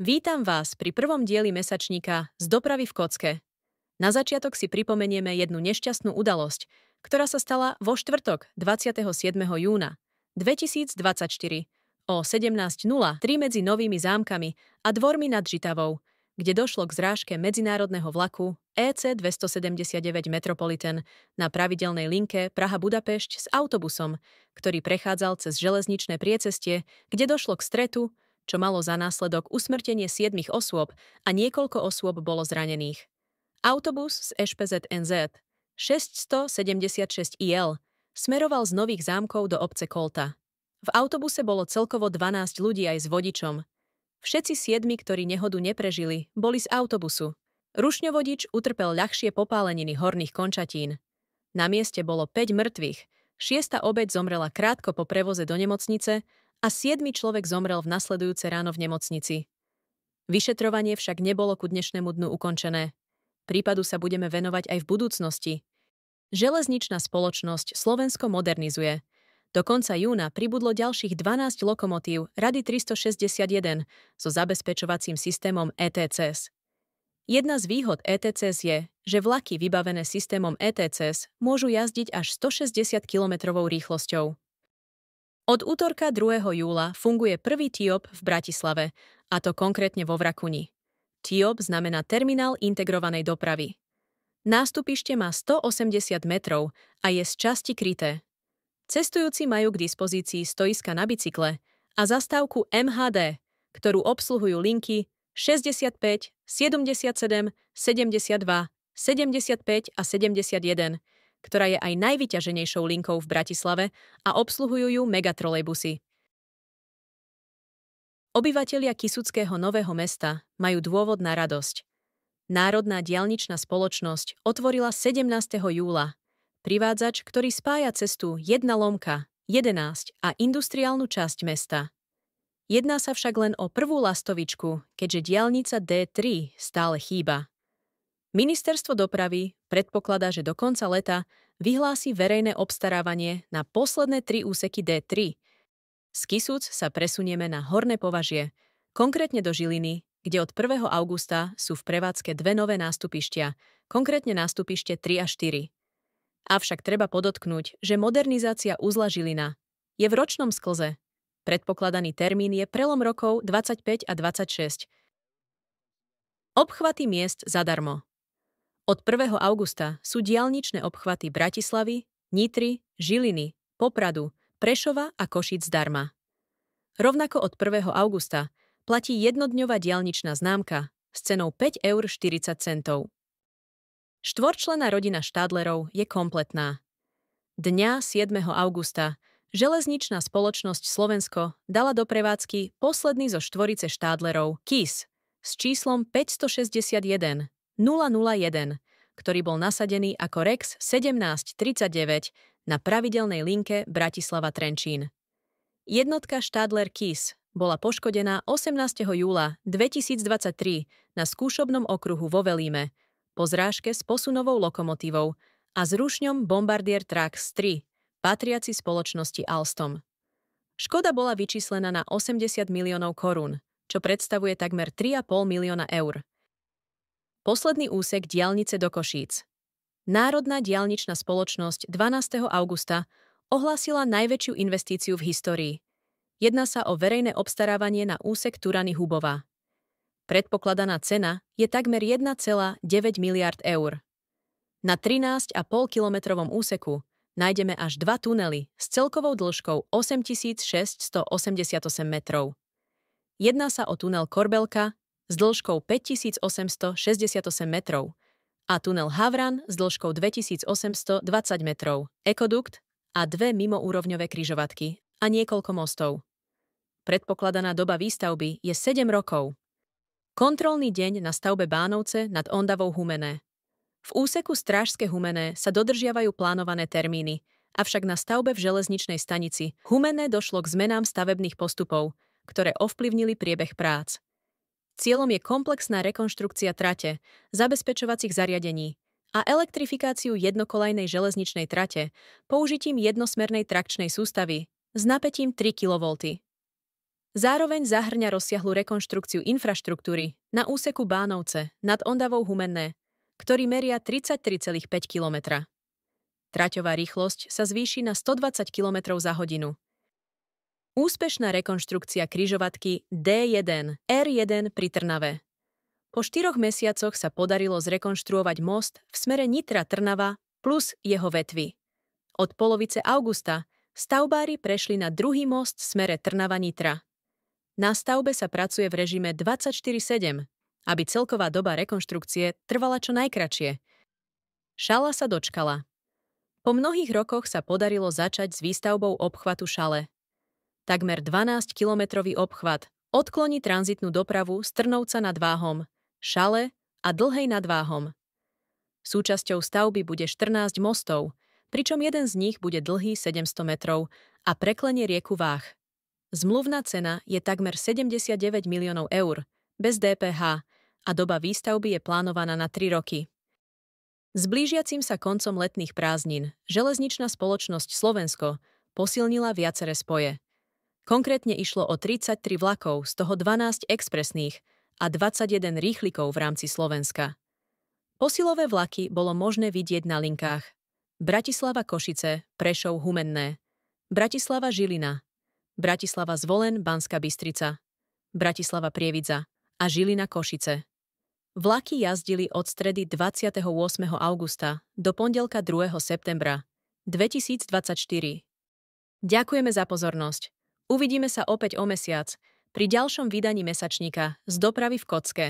Vítam vás pri prvom dieli mesačníka Z dopravy v kocke. Na začiatok si pripomenieme jednu nešťastnú udalosť, ktorá sa stala vo štvrtok 27. júna 2024 o 17:03 medzi Novými Zámkami a Dvormi nad Žitavou, kde došlo k zrážke medzinárodného vlaku EC 279 Metropolitan na pravidelnej linke Praha-Budapešť s autobusom, ktorý prechádzal cez železničné priecestie, kde došlo k stretu, čo malo za následok usmrtenie 7 osôb a niekoľko osôb bolo zranených. Autobus z ŠPZ NZ 676 IL smeroval z Nových Zámkov do obce Kolta. V autobuse bolo celkovo 12 ľudí aj s vodičom. Všetci 7, ktorí nehodu neprežili, boli z autobusu. Rušňovodič utrpel ľahšie popáleniny horných končatín. Na mieste bolo 5 mŕtvych, 6. obeť zomrela krátko po prevoze do nemocnice a 7. človek zomrel v nasledujúce ráno v nemocnici. Vyšetrovanie však nebolo ku dnešnému dnu ukončené. Prípadu sa budeme venovať aj v budúcnosti. Železničná spoločnosť Slovensko modernizuje. Do konca júna pribudlo ďalších 12 lokomotív Rady 361 so zabezpečovacím systémom ETCS. Jedna z výhod ETCS je, že vlaky vybavené systémom ETCS môžu jazdiť až 160 km rýchlosťou. Od útorka 2. júla funguje prvý TIOP v Bratislave, a to konkrétne vo Vrakuni. TIOP znamená Terminál integrovanej dopravy. Nástupište má 180 metrov a je z časti kryté. Cestujúci majú k dispozícii stoiska na bicykle a zastávku MHD, ktorú obsluhujú linky 65, 77, 72, 75 a 71, ktorá je aj najvyťaženejšou linkou v Bratislave a obsluhujú ju megatrolejbusy. Obyvatelia Kysuckého Nového Mesta majú dôvod na radosť. Národná diaľničná spoločnosť otvorila 17. júla privádzač, ktorý spája cestu 1 lomka, 11 a industriálnu časť mesta. Jedná sa však len o prvú lastovičku, keďže diaľnica D3 stále chýba. Ministerstvo dopravy predpokladá, že do konca leta vyhlási verejné obstarávanie na posledné 3 úseky D3. Z Kysuc sa presunieme na Horné Považie, konkrétne do Žiliny, kde od 1. augusta sú v prevádzke 2 nové nástupištia, konkrétne nástupište 3 a 4. Avšak treba podotknúť, že modernizácia uzla Žilina je v ročnom sklze. Predpokladaný termín je prelom rokov 25 a 26. Obchvaty miest zadarmo. Od 1. augusta sú diaľničné obchvaty Bratislavy, Nitry, Žiliny, Popradu, Prešova a Košíc zdarma. Rovnako od 1. augusta platí jednodňová diaľničná známka s cenou 5,40 €. Štvorčlenná rodina Štádlerov je kompletná. Dňa 7. augusta Železničná spoločnosť Slovensko dala do prevádzky posledný zo štvorice Štádlerov KIS s číslom 561 001, ktorý bol nasadený ako Rex 1739 na pravidelnej linke Bratislava-Trenčín. Jednotka Štádler KIS bola poškodená 18. júla 2023 na skúšobnom okruhu vo Velíme po zrážke s posunovou lokomotívou a s rušňom Bombardier Trax 3, patriaci spoločnosti Alstom. Škoda bola vyčíslená na 80 miliónov korún, čo predstavuje takmer 3,5 milióna eur. Posledný úsek diaľnice do Košíc. Národná diaľničná spoločnosť 12. augusta ohlásila najväčšiu investíciu v histórii. Jedná sa o verejné obstarávanie na úsek Turany-Hubová. Predpokladaná cena je takmer 1,9 miliard eur. Na 13,5 kilometrovom úseku nájdeme až 2 tunely s celkovou dĺžkou 8688 metrov. Jedná sa o tunel Korbelka s dĺžkou 5868 metrov a tunel Havran s dĺžkou 2820 metrov, ekodukt a 2 mimoúrovňové križovatky a niekoľko mostov. Predpokladaná doba výstavby je 7 rokov. Kontrolný deň na stavbe Bánovce nad Ondavou Humenné. V úseku Strážske Humenné sa dodržiavajú plánované termíny, avšak na stavbe v železničnej stanici Humenné došlo k zmenám stavebných postupov, ktoré ovplyvnili priebeh prác. Cieľom je komplexná rekonštrukcia trate, zabezpečovacích zariadení a elektrifikáciu jednokolajnej železničnej trate použitím jednosmernej trakčnej sústavy s napätím 3 kV. Zároveň zahŕňa rozsiahlu rekonštrukciu infraštruktúry na úseku Bánovce nad Ondavou Humenné, ktorý meria 33,5 km. Traťová rýchlosť sa zvýši na 120 km za hodinu. Úspešná rekonštrukcia križovatky D1 R1 pri Trnave. Po 4 mesiacoch sa podarilo zrekonštruovať most v smere Nitra-Trnava plus jeho vetvy. Od polovice augusta stavbári prešli na druhý most v smere Trnava-Nitra. Na stavbe sa pracuje v režime 24/7, aby celková doba rekonštrukcie trvala čo najkratšie. Šala sa dočkala. Po mnohých rokoch sa podarilo začať s výstavbou obchvatu Šale. Takmer 12-kilometrový obchvat odkloní tranzitnú dopravu z Trnovca nad Váhom, Šale a Dlhej nad Váhom. Súčasťou stavby bude 14 mostov, pričom jeden z nich bude dlhý 700 metrov a preklenie rieku Váh. Zmluvná cena je takmer 79 miliónov eur, bez DPH, a doba výstavby je plánovaná na 3 roky. S blížiacim sa koncom letných prázdnin železničná spoločnosť Slovensko posilnila viaceré spoje. Konkrétne išlo o 33 vlakov, z toho 12 expresných a 21 rýchlikov v rámci Slovenska. Posilové vlaky bolo možné vidieť na linkách Bratislava-Košice, Prešov-Humenné, Bratislava-Žilina, Bratislava-Zvolen, Banská Bystrica, Bratislava-Prievidza a Žilina-Košice. Vlaky jazdili od stredy 28. augusta do pondelka 2. septembra 2024. Ďakujeme za pozornosť. Uvidíme sa opäť o mesiac pri ďalšom vydaní mesačníka z dopravy v kocke.